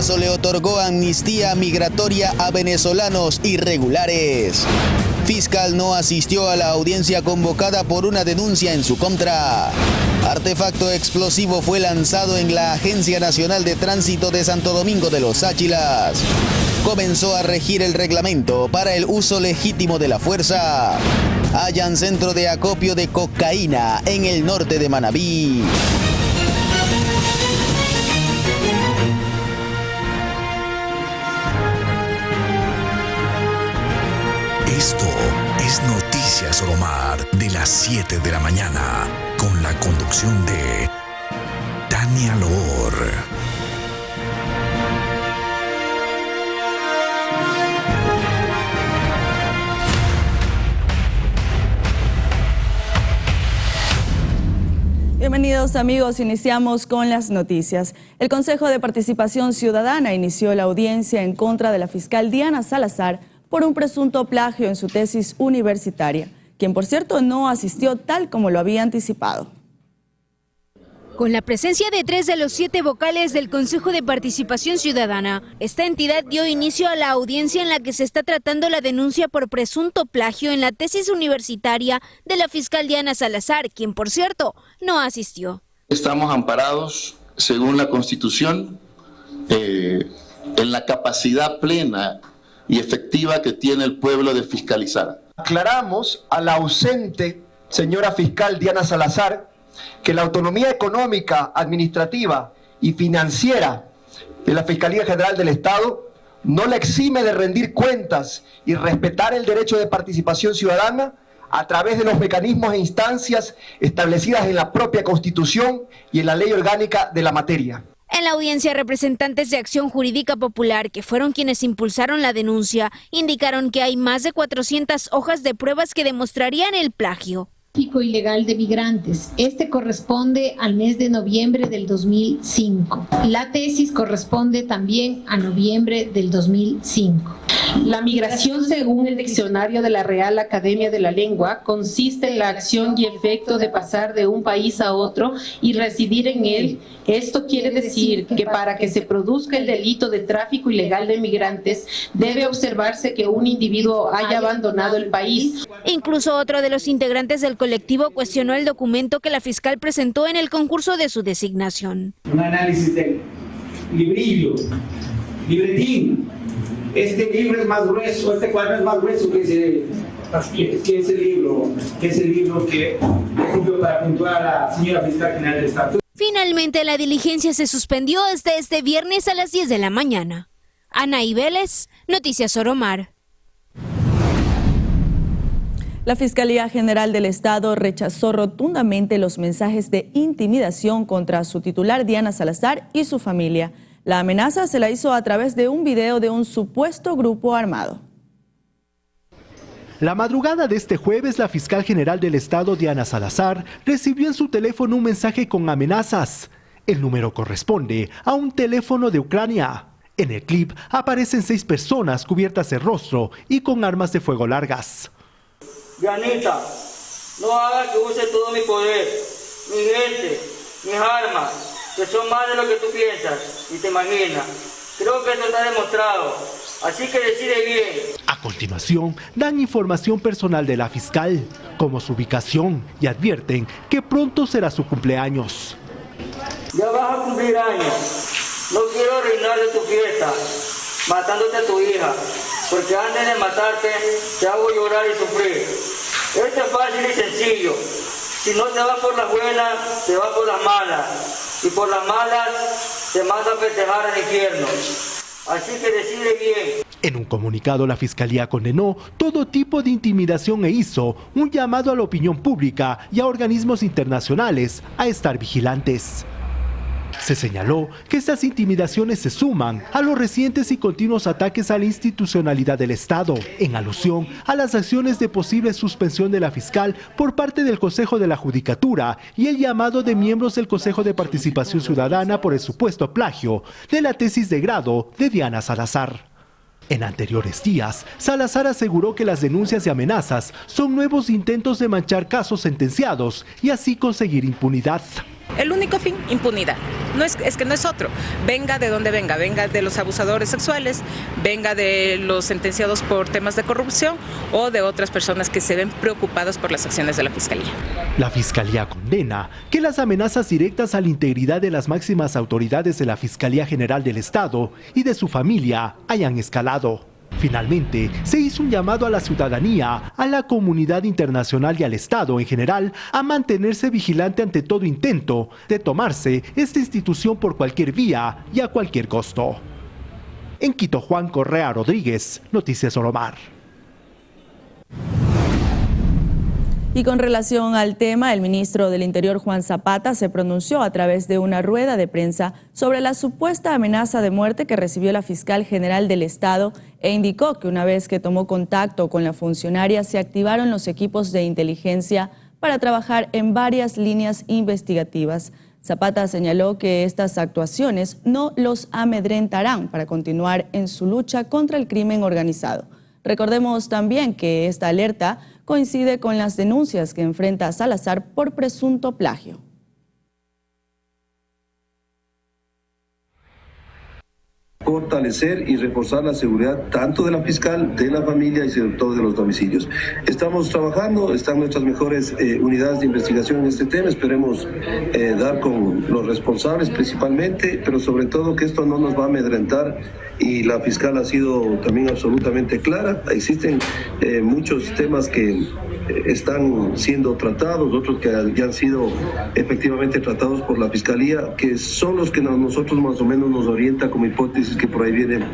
Lazo le otorgó amnistía migratoria a venezolanos irregulares. Fiscal no asistió a la audiencia convocada por una denuncia en su contra. Artefacto explosivo fue lanzado en la Agencia Nacional de Tránsito de Santo Domingo de los Áchilas. Comenzó a regir el reglamento para el uso legítimo de la fuerza. Hallan centro de acopio de cocaína en el norte de Manabí. Esto es Noticias Soromar de las 7 de la mañana, con la conducción de Tania Loor. Bienvenidos amigos, iniciamos con las noticias. El Consejo de Participación Ciudadana inició la audiencia en contra de la fiscal Diana Salazar por un presunto plagio en su tesis universitaria, quien por cierto no asistió tal como lo había anticipado. Con la presencia de 3 de los 7 vocales del Consejo de Participación Ciudadana, esta entidad dio inicio a la audiencia en la que se está tratando la denuncia por presunto plagio en la tesis universitaria de la fiscal Diana Salazar, quien por cierto no asistió. Estamos amparados, según la Constitución, en la capacidad plena y efectiva que tiene el pueblo de fiscalizar. Aclaramos a la ausente señora fiscal Diana Salazar que la autonomía económica, administrativa y financiera de la Fiscalía General del Estado no la exime de rendir cuentas y respetar el derecho de participación ciudadana a través de los mecanismos e instancias establecidas en la propia Constitución y en la Ley Orgánica de la materia. En la audiencia, representantes de Acción Jurídica Popular, que fueron quienes impulsaron la denuncia, indicaron que hay más de 400 hojas de pruebas que demostrarían el plagio. Tráfico ilegal de migrantes. Este corresponde al mes de noviembre del 2005. La tesis corresponde también a noviembre del 2005. La migración, según el diccionario de la Real Academia de la Lengua, consiste en la acción y efecto de pasar de un país a otro y residir en él. Esto quiere decir que para que se produzca el delito de tráfico ilegal de migrantes, debe observarse que un individuo haya abandonado el país. Incluso otro de los integrantes del colectivo cuestionó el documento que la fiscal presentó en el concurso de su designación. Un análisis del librillo, libretín. Este libro es más grueso, este cuadro es más grueso que ese libro que escogió para puntuar a la señora fiscal general del Estado. Finalmente, la diligencia se suspendió hasta este viernes a las 10 de la mañana. Anaí Vélez, Noticias Soromar. La Fiscalía General del Estado rechazó rotundamente los mensajes de intimidación contra su titular Diana Salazar y su familia. La amenaza se la hizo a través de un video de un supuesto grupo armado. La madrugada de este jueves, la fiscal general del Estado, Diana Salazar, recibió en su teléfono un mensaje con amenazas. El número corresponde a un teléfono de Ucrania. En el clip aparecen 6 personas cubiertas el rostro y con armas de fuego largas. Dianita, no hagas que use todo mi poder, mi gente, mis armas, que son más de lo que tú piensas y te imaginas. Creo que esto está demostrado, así que decide bien. A continuación, dan información personal de la fiscal, como su ubicación, y advierten que pronto será su cumpleaños. Ya vas a cumplir años. No quiero arruinar de tu fiesta, matándote a tu hija, porque antes de matarte, te hago llorar y sufrir. Esto es fácil y sencillo. Si no te vas por las buenas, te vas por las malas. Y por las malas, te manda a festejar al infierno. Así que decide bien. En un comunicado, la Fiscalía condenó todo tipo de intimidación e hizo un llamado a la opinión pública y a organismos internacionales a estar vigilantes. Se señaló que estas intimidaciones se suman a los recientes y continuos ataques a la institucionalidad del Estado, en alusión a las acciones de posible suspensión de la fiscal por parte del Consejo de la Judicatura y el llamado de miembros del Consejo de Participación Ciudadana por el supuesto plagio de la tesis de grado de Diana Salazar. En anteriores días, Salazar aseguró que las denuncias y amenazas son nuevos intentos de manchar casos sentenciados y así conseguir impunidad. el único fin, impunidad. Es que no es otro. Venga de donde venga de los abusadores sexuales, venga de los sentenciados por temas de corrupción o de otras personas que se ven preocupadas por las acciones de la Fiscalía. La Fiscalía condena que las amenazas directas a la integridad de las máximas autoridades de la Fiscalía General del Estado y de su familia hayan escalado. Finalmente, se hizo un llamado a la ciudadanía, a la comunidad internacional y al Estado en general a mantenerse vigilante ante todo intento de tomarse esta institución por cualquier vía y a cualquier costo. En Quito, Juan Correa Rodríguez, Noticias Solomar. Y con relación al tema, el ministro del Interior, Juan Zapata, se pronunció a través de una rueda de prensa sobre la supuesta amenaza de muerte que recibió la fiscal general del Estado e indicó que una vez que tomó contacto con la funcionaria se activaron los equipos de inteligencia para trabajar en varias líneas investigativas. Zapata señaló que estas actuaciones no los amedrentarán para continuar en su lucha contra el crimen organizado. Recordemos también que esta alerta coincide con las denuncias que enfrenta Salazar por presunto plagio. Fortalecer y reforzar la seguridad tanto de la fiscal, de la familia y sobre todo de los domicilios. Estamos trabajando, están nuestras mejores unidades de investigación en este tema, esperemos dar con los responsables principalmente, pero sobre todo que esto no nos va a amedrentar y la fiscal ha sido también absolutamente clara. Existen muchos temas que están siendo tratados, otros que ya han sido efectivamente tratados por la Fiscalía, que son los que nosotros más o menos nos orienta como hipótesis que por ahí vienen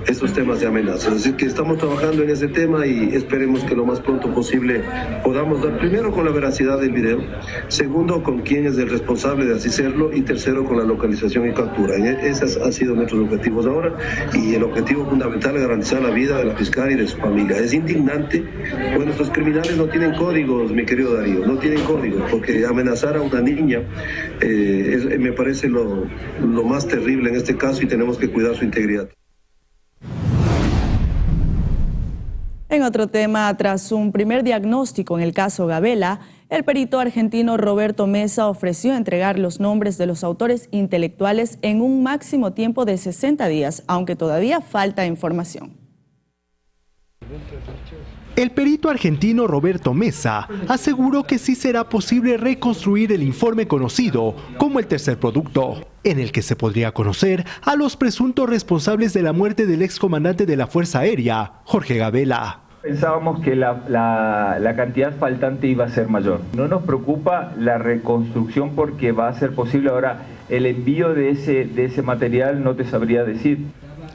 estos temas de amenazas. Así que estamos trabajando en ese tema y esperemos que lo más pronto posible podamos dar, primero con la veracidad del video, segundo con quién es el responsable de así serlo y tercero con la localización y captura. Esos han sido nuestros objetivos ahora y el objetivo fundamental es garantizar la vida de la fiscal y de su familia. Es indignante, pues nuestros criminales no tienen códigos, mi querido Darío, no tienen códigos, porque amenazar a una niña me parece lo más terrible en este caso y tenemos que cuidar su integridad. En otro tema, tras un primer diagnóstico en el caso Gabela, el perito argentino Roberto Mesa ofreció entregar los nombres de los autores intelectuales en un máximo tiempo de 60 días, aunque todavía falta información. El perito argentino Roberto Mesa aseguró que sí será posible reconstruir el informe conocido como el tercer producto, en el que se podría conocer a los presuntos responsables de la muerte del excomandante de la Fuerza Aérea, Jorge Gabela. Pensábamos que la cantidad faltante iba a ser mayor. No nos preocupa la reconstrucción porque va a ser posible. Ahora, el envío de ese material no te sabría decir.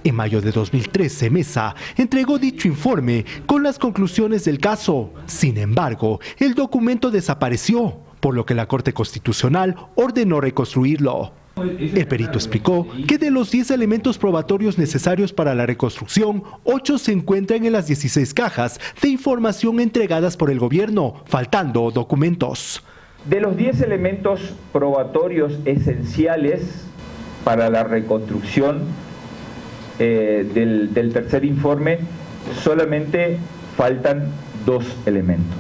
En mayo de 2013, Mesa entregó dicho informe con las conclusiones del caso. Sin embargo, el documento desapareció, por lo que la Corte Constitucional ordenó reconstruirlo. El perito explicó que de los 10 elementos probatorios necesarios para la reconstrucción, 8 se encuentran en las 16 cajas de información entregadas por el gobierno, faltando documentos. De los 10 elementos probatorios esenciales para la reconstrucción del tercer informe, solamente faltan 2 elementos.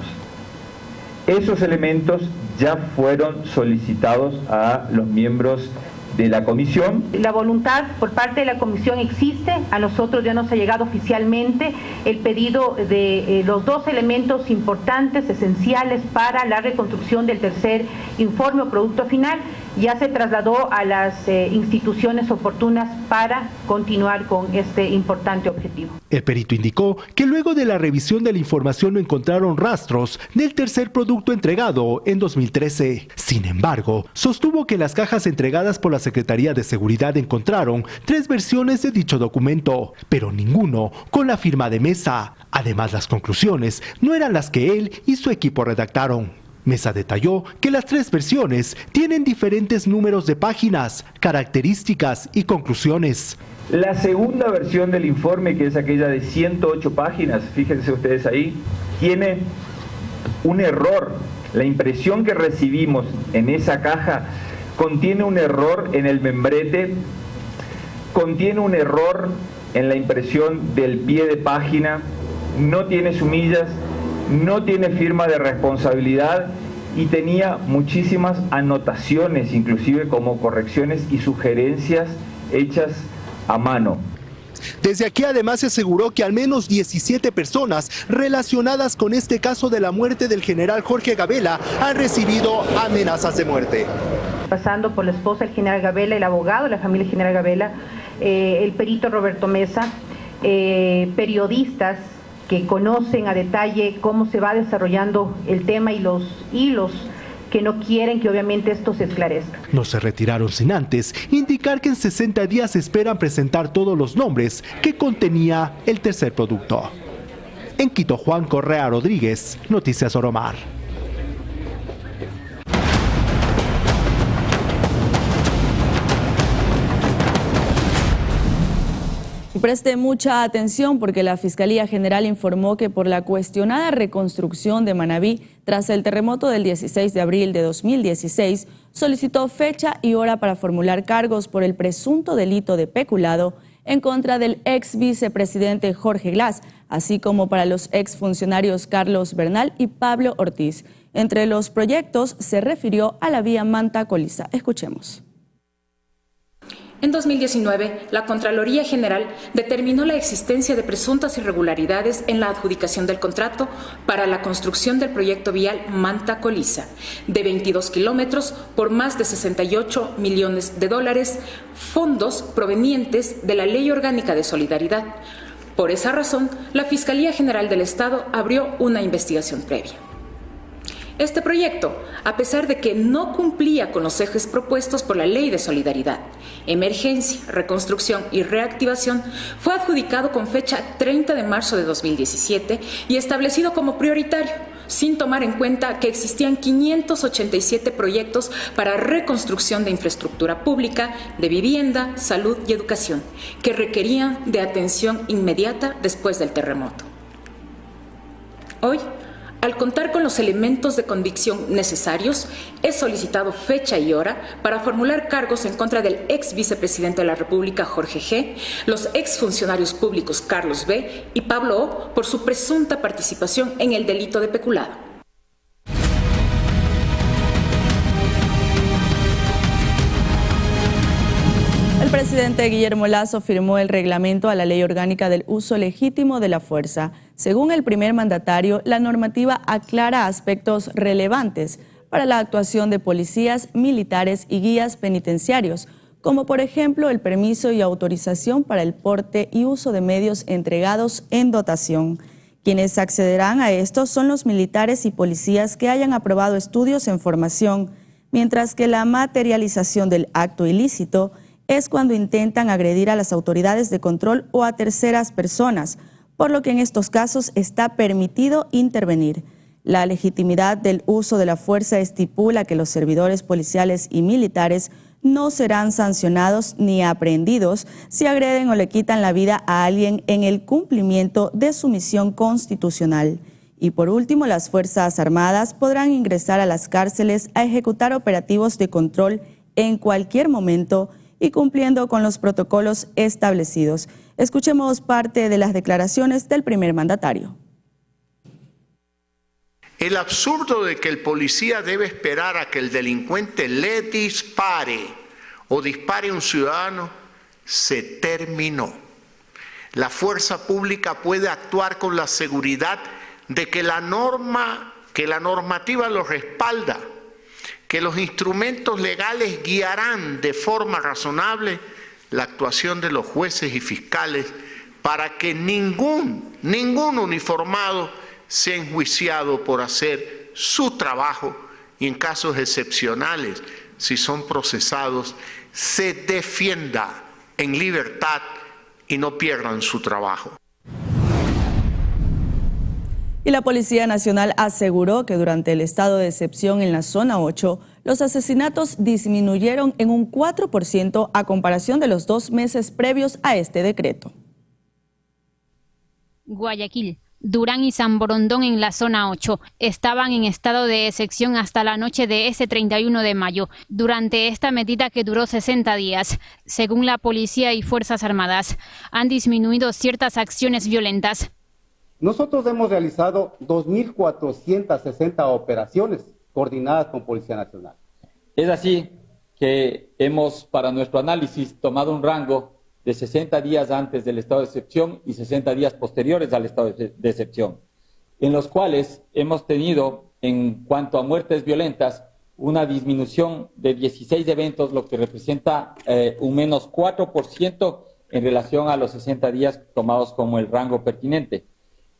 Esos elementos ya fueron solicitados a los miembros de la comisión. La voluntad por parte de la comisión existe, a nosotros ya nos ha llegado oficialmente el pedido de los 2 elementos importantes, esenciales para la reconstrucción del tercer informe o producto final. Ya se trasladó a las instituciones oportunas para continuar con este importante objetivo. El perito indicó que luego de la revisión de la información no encontraron rastros del tercer producto entregado en 2013. Sin embargo, sostuvo que las cajas entregadas por la Secretaría de Seguridad encontraron 3 versiones de dicho documento, pero ninguno con la firma de Mesa. Además, las conclusiones no eran las que él y su equipo redactaron. Mesa detalló que las 3 versiones tienen diferentes números de páginas, características y conclusiones. La segunda versión del informe, que es aquella de 108 páginas, fíjense ustedes ahí, tiene un error. La impresión que recibimos en esa caja contiene un error en el membrete, contiene un error en la impresión del pie de página, no tiene sumillas, no tiene firma de responsabilidad y tenía muchísimas anotaciones, inclusive como correcciones y sugerencias hechas a mano. Desde aquí además se aseguró que al menos 17 personas relacionadas con este caso de la muerte del general Jorge Gabela han recibido amenazas de muerte. Pasando por la esposa del general Gabela, el abogado de la familia del general Gabela, el perito Roberto Mesa, periodistas que conocen a detalle cómo se va desarrollando el tema y los hilos que no quieren que obviamente esto se esclarezca. No se retiraron sin antes indicar que en 60 días esperan presentar todos los nombres que contenía el tercer producto. En Quito, Juan Correa Rodríguez, Noticias Oromar. Y preste mucha atención porque la Fiscalía General informó que por la cuestionada reconstrucción de Manabí tras el terremoto del 16 de abril de 2016, solicitó fecha y hora para formular cargos por el presunto delito de peculado en contra del ex vicepresidente Jorge Glass, así como para los exfuncionarios Carlos Bernal y Pablo Ortiz. Entre los proyectos se refirió a la vía Manta-Coliza. Escuchemos. En 2019, la Contraloría General determinó la existencia de presuntas irregularidades en la adjudicación del contrato para la construcción del proyecto vial Manta-Coliza, de 22 kilómetros por más de 68 millones de dólares, fondos provenientes de la Ley Orgánica de Solidaridad. Por esa razón, la Fiscalía General del Estado abrió una investigación previa. Este proyecto, a pesar de que no cumplía con los ejes propuestos por la Ley de Solidaridad, Emergencia, Reconstrucción y Reactivación, fue adjudicado con fecha 30 de marzo de 2017 y establecido como prioritario, sin tomar en cuenta que existían 587 proyectos para reconstrucción de infraestructura pública, de vivienda, salud y educación, que requerían de atención inmediata después del terremoto. Hoy, al contar con los elementos de convicción necesarios, he solicitado fecha y hora para formular cargos en contra del ex vicepresidente de la República, Jorge G., los exfuncionarios públicos Carlos B. y Pablo O. por su presunta participación en el delito de peculado. El presidente Guillermo Lasso firmó el reglamento a la Ley Orgánica del Uso Legítimo de la Fuerza. Según el primer mandatario, la normativa aclara aspectos relevantes para la actuación de policías, militares y guías penitenciarios, como por ejemplo el permiso y autorización para el porte y uso de medios entregados en dotación. Quienes accederán a esto son los militares y policías que hayan aprobado estudios en formación, mientras que la materialización del acto ilícito es cuando intentan agredir a las autoridades de control o a terceras personas, por lo que en estos casos está permitido intervenir. La legitimidad del uso de la fuerza estipula que los servidores policiales y militares no serán sancionados ni aprehendidos si agreden o le quitan la vida a alguien en el cumplimiento de su misión constitucional. Y por último, las Fuerzas Armadas podrán ingresar a las cárceles a ejecutar operativos de control en cualquier momento y cumpliendo con los protocolos establecidos. Escuchemos parte de las declaraciones del primer mandatario. El absurdo de que el policía debe esperar a que el delincuente le dispare o dispare a un ciudadano se terminó. La fuerza pública puede actuar con la seguridad de que la normativa lo respalda, que los instrumentos legales guiarán de forma razonable la actuación de los jueces y fiscales para que ningún uniformado sea enjuiciado por hacer su trabajo y en casos excepcionales, si son procesados, se defienda en libertad y no pierdan su trabajo. Y la Policía Nacional aseguró que durante el estado de excepción en la zona 8, los asesinatos disminuyeron en un 4% a comparación de los 2 meses previos a este decreto. Guayaquil, Durán y San Borondón en la zona 8 estaban en estado de excepción hasta la noche de ese 31 de mayo, durante esta medida que duró 60 días. Según la policía y Fuerzas Armadas, han disminuido ciertas acciones violentas. Nosotros hemos realizado 2.460 operaciones coordinadas con Policía Nacional. Es así que hemos, para nuestro análisis, tomado un rango de 60 días antes del estado de excepción y 60 días posteriores al estado de excepción, en los cuales hemos tenido, en cuanto a muertes violentas, una disminución de 16 eventos, lo que representa un menos 4% en relación a los 60 días tomados como el rango pertinente.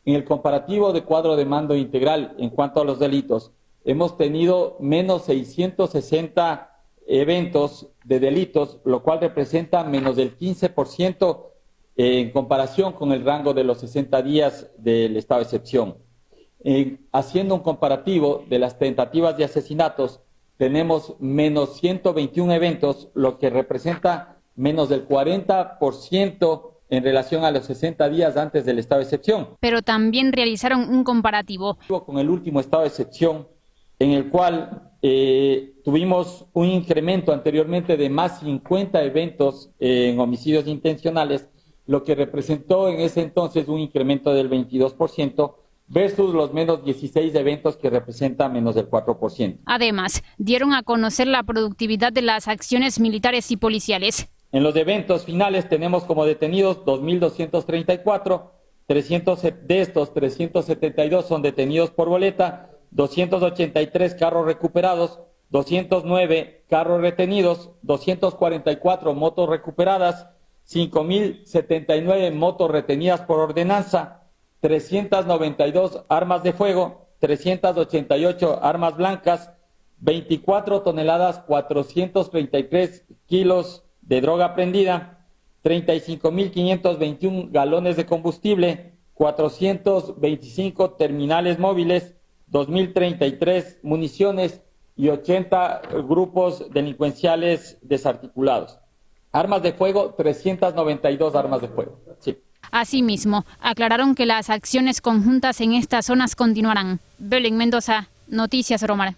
En el comparativo de cuadro de mando integral en cuanto a los delitos, hemos tenido menos 660 eventos de delitos, lo cual representa menos del 15% en comparación con el rango de los 60 días del estado de excepción. Haciendo un comparativo de las tentativas de asesinatos, tenemos menos 121 eventos, lo que representa menos del 40% en relación a los 60 días antes del estado de excepción. Pero también realizaron un comparativo con el último estado de excepción, en el cual tuvimos un incremento anteriormente de más 50 eventos en homicidios intencionales, lo que representó en ese entonces un incremento del 22%, versus los menos 16 eventos que representan menos del 4%. Además, dieron a conocer la productividad de las acciones militares y policiales. En los eventos finales tenemos como detenidos 2.234, 300 de estos 372 son detenidos por boleta, 283 carros recuperados, 209 carros retenidos, 244 motos recuperadas, 5.079 motos retenidas por ordenanza, 392 armas de fuego, 388 armas blancas, 24 toneladas 433 kilos de droga prendida, 35.521 galones de combustible, 425 terminales móviles, 2.033 municiones y 80 grupos delincuenciales desarticulados. Armas de fuego, 392 armas de fuego. Sí. Asimismo, aclararon que las acciones conjuntas en estas zonas continuarán. Belén Mendoza, Noticias Oromar.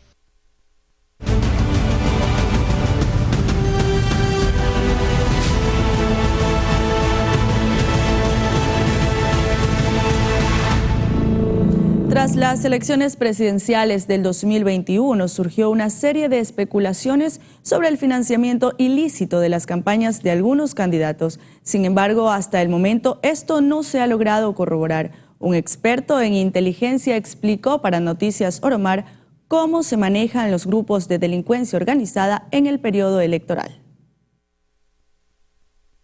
Tras las elecciones presidenciales del 2021 surgió una serie de especulaciones sobre el financiamiento ilícito de las campañas de algunos candidatos. Sin embargo, hasta el momento esto no se ha logrado corroborar. Un experto en inteligencia explicó para Noticias Oromar cómo se manejan los grupos de delincuencia organizada en el periodo electoral.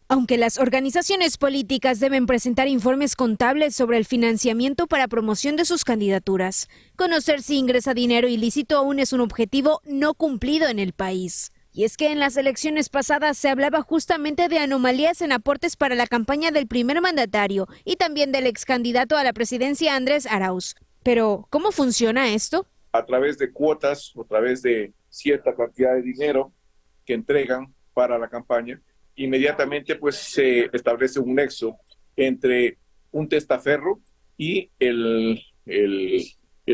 Aunque las organizaciones políticas deben presentar informes contables sobre el financiamiento para promoción de sus candidaturas, conocer si ingresa dinero ilícito aún es un objetivo no cumplido en el país. Y es que en las elecciones pasadas se hablaba justamente de anomalías en aportes para la campaña del primer mandatario y también del ex candidato a la presidencia Andrés Arauz. Pero, ¿cómo funciona esto? A través de cuotas o a través de cierta cantidad de dinero que entregan para la campaña, inmediatamente pues se establece un nexo entre un testaferro y el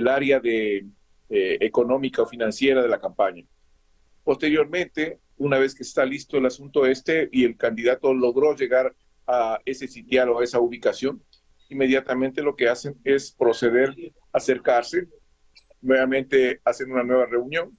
área de económica o financiera de la campaña. Posteriormente, una vez que está listo el asunto y el candidato logró llegar a ese sitial o a esa ubicación, inmediatamente lo que hacen es proceder a acercarse, nuevamente hacen una nueva reunión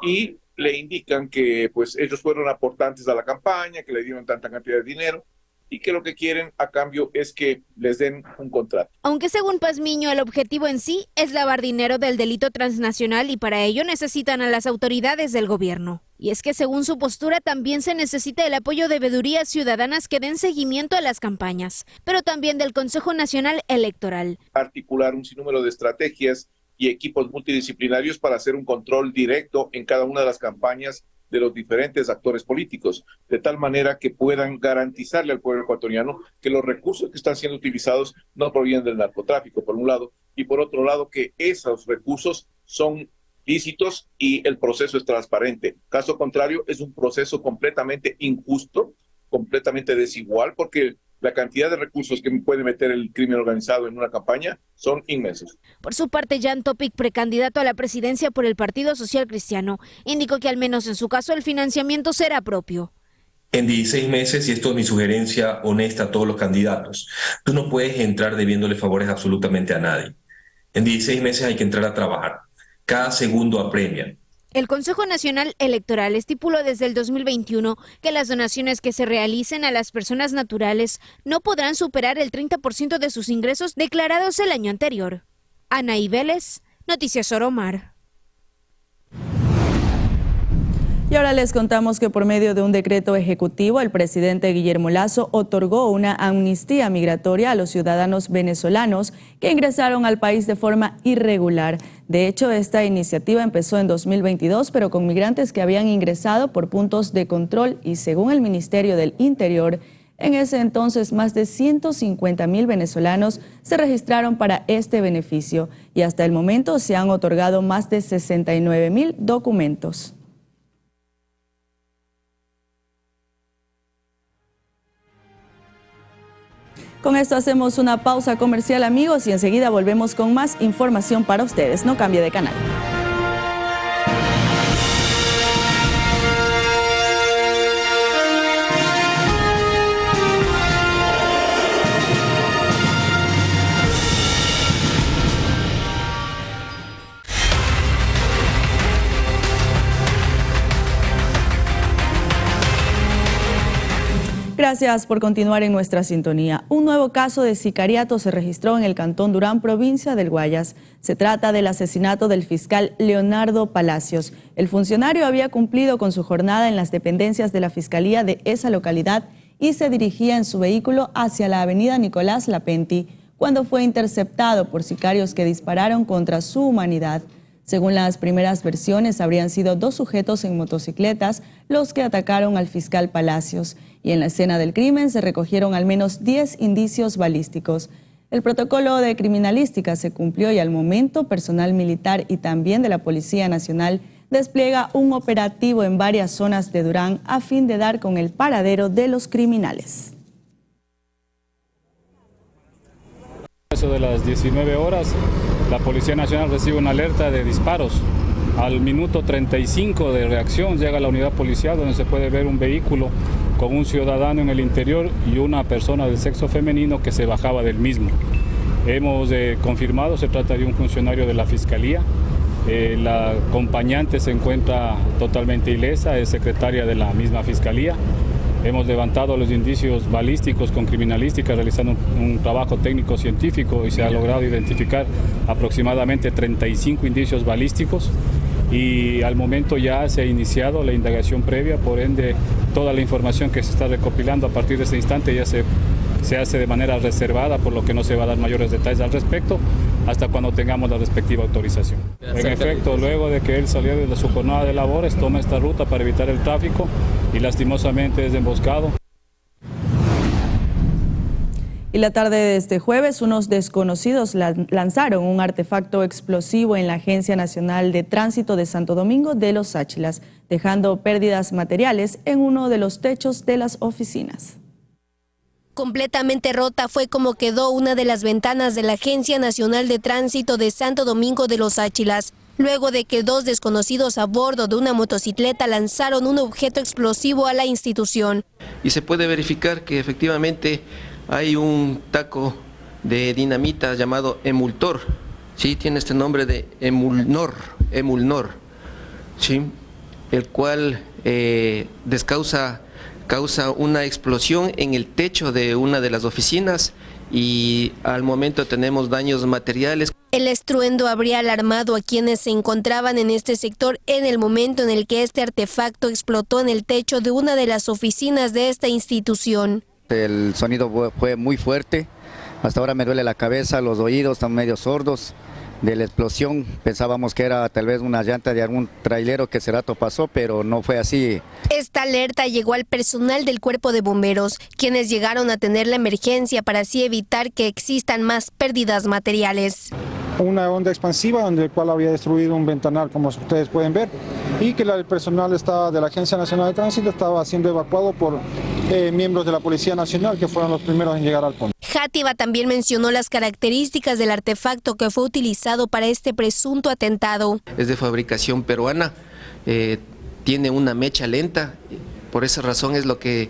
y le indican que pues ellos fueron aportantes a la campaña, que le dieron tanta cantidad de dinero y que lo que quieren a cambio es que les den un contrato. Aunque según Pazmiño el objetivo en sí es lavar dinero del delito transnacional y para ello necesitan a las autoridades del gobierno. Y es que según su postura también se necesita el apoyo de veedurías ciudadanas que den seguimiento a las campañas, pero también del Consejo Nacional Electoral. Articular un sinnúmero de estrategias y equipos multidisciplinarios para hacer un control directo en cada una de las campañas de los diferentes actores políticos, de tal manera que puedan garantizarle al pueblo ecuatoriano que los recursos que están siendo utilizados no provienen del narcotráfico, por un lado, y por otro lado que esos recursos son lícitos y el proceso es transparente. Caso contrario, es un proceso completamente injusto, completamente desigual, porque la cantidad de recursos que puede meter el crimen organizado en una campaña son inmensos. Por su parte, Jan Topic, precandidato a la presidencia por el Partido Social Cristiano, indicó que al menos en su caso el financiamiento será propio. En 16 meses, y esto es mi sugerencia honesta a todos los candidatos, tú no puedes entrar debiéndole favores absolutamente a nadie. En 16 meses hay que entrar a trabajar. Cada segundo apremia. El Consejo Nacional Electoral estipuló desde el 2021 que las donaciones que se realicen a las personas naturales no podrán superar el 30% de sus ingresos declarados el año anterior. Anaí Vélez, Noticias Oromar. Y ahora les contamos que por medio de un decreto ejecutivo, el presidente Guillermo Lasso otorgó una amnistía migratoria a los ciudadanos venezolanos que ingresaron al país de forma irregular. De hecho, esta iniciativa empezó en 2022, pero con migrantes que habían ingresado por puntos de control y, según el Ministerio del Interior, en ese entonces más de 150,000 venezolanos se registraron para este beneficio y hasta el momento se han otorgado más de 69,000 documentos. Con esto hacemos una pausa comercial, amigos, y enseguida volvemos con más información para ustedes. No cambie de canal. Gracias por continuar en nuestra sintonía. Un nuevo caso de sicariato se registró en el Cantón Durán, provincia del Guayas. Se trata del asesinato del fiscal Leonardo Palacios. El funcionario había cumplido con su jornada en las dependencias de la Fiscalía de esa localidad y se dirigía en su vehículo hacia la avenida Nicolás Lapenti cuando fue interceptado por sicarios que dispararon contra su humanidad. Según las primeras versiones, habrían sido 2 sujetos en motocicletas los que atacaron al fiscal Palacios. Y en la escena del crimen se recogieron al menos 10 indicios balísticos. El protocolo de criminalística se cumplió y al momento personal militar y también de la Policía Nacional despliega un operativo en varias zonas de Durán a fin de dar con el paradero de los criminales. Eso de las 19 horas, la Policía Nacional recibe una alerta de disparos. Al minuto 35 de reacción llega la unidad policial donde se puede ver un vehículo con un ciudadano en el interior y una persona del sexo femenino que se bajaba del mismo. Hemos confirmado, se trata de un funcionario de la Fiscalía. La acompañante se encuentra totalmente ilesa, es secretaria de la misma Fiscalía. Hemos levantado los indicios balísticos con criminalística realizando un trabajo técnico científico y se ha logrado identificar aproximadamente 35 indicios balísticos y al momento ya se ha iniciado la indagación previa, por ende toda la información que se está recopilando a partir de ese instante ya se hace de manera reservada, por lo que no se va a dar mayores detalles al respecto hasta cuando tengamos la respectiva autorización. En efecto, luego de que él salió de su jornada de labores, toma esta ruta para evitar el tráfico y lastimosamente es emboscado. Y la tarde de este jueves, unos desconocidos lanzaron un artefacto explosivo en la Agencia Nacional de Tránsito de Santo Domingo de los Sáchilas, dejando pérdidas materiales en uno de los techos de las oficinas. Completamente rota fue como quedó una de las ventanas de la Agencia Nacional de Tránsito de Santo Domingo de los Sáchilas, luego de que 2 desconocidos a bordo de una motocicleta lanzaron un objeto explosivo a la institución. Y se puede verificar que efectivamente hay un taco de dinamita llamado emultor, ¿sí? Tiene este nombre de emulnor, ¿sí? El cual causa una explosión en el techo de una de las oficinas y al momento tenemos daños materiales. El estruendo habría alarmado a quienes se encontraban en este sector en el momento en el que este artefacto explotó en el techo de una de las oficinas de esta institución. El sonido fue muy fuerte, hasta ahora me duele la cabeza, los oídos están medio sordos. De la explosión pensábamos que era tal vez una llanta de algún trailero que ese rato pasó, pero no fue así. Esta alerta llegó al personal del Cuerpo de Bomberos, quienes llegaron a tener la emergencia para así evitar que existan más pérdidas materiales. Una onda expansiva donde el cual había destruido un ventanal, como ustedes pueden ver, y que el personal de la Agencia Nacional de Tránsito estaba siendo evacuado por miembros de la Policía Nacional, que fueron los primeros en llegar al punto. Játiva también mencionó las características del artefacto que fue utilizado para este presunto atentado. Es de fabricación peruana, tiene una mecha lenta Por esa razón es lo que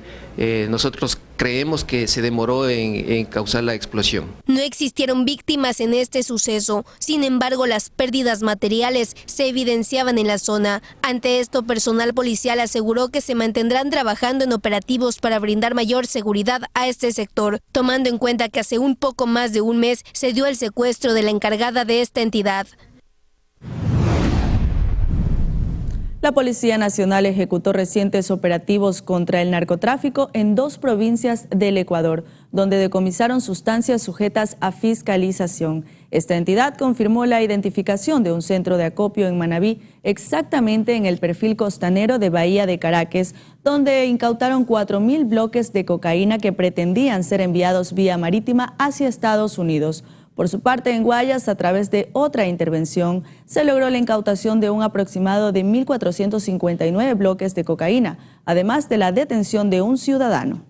nosotros creemos que se demoró en causar la explosión. No existieron víctimas en este suceso, sin embargo las pérdidas materiales se evidenciaban en la zona. Ante esto, personal policial aseguró que se mantendrán trabajando en operativos para brindar mayor seguridad a este sector, tomando en cuenta que hace un poco más de un mes se dio el secuestro de la encargada de esta entidad. La Policía Nacional ejecutó recientes operativos contra el narcotráfico en 2 provincias del Ecuador, donde decomisaron sustancias sujetas a fiscalización. Esta entidad confirmó la identificación de un centro de acopio en Manabí, exactamente en el perfil costanero de Bahía de Caracas, donde incautaron 4.000 bloques de cocaína que pretendían ser enviados vía marítima hacia Estados Unidos. Por su parte, en Guayas, a través de otra intervención, se logró la incautación de un aproximado de 1.459 bloques de cocaína, además de la detención de un ciudadano.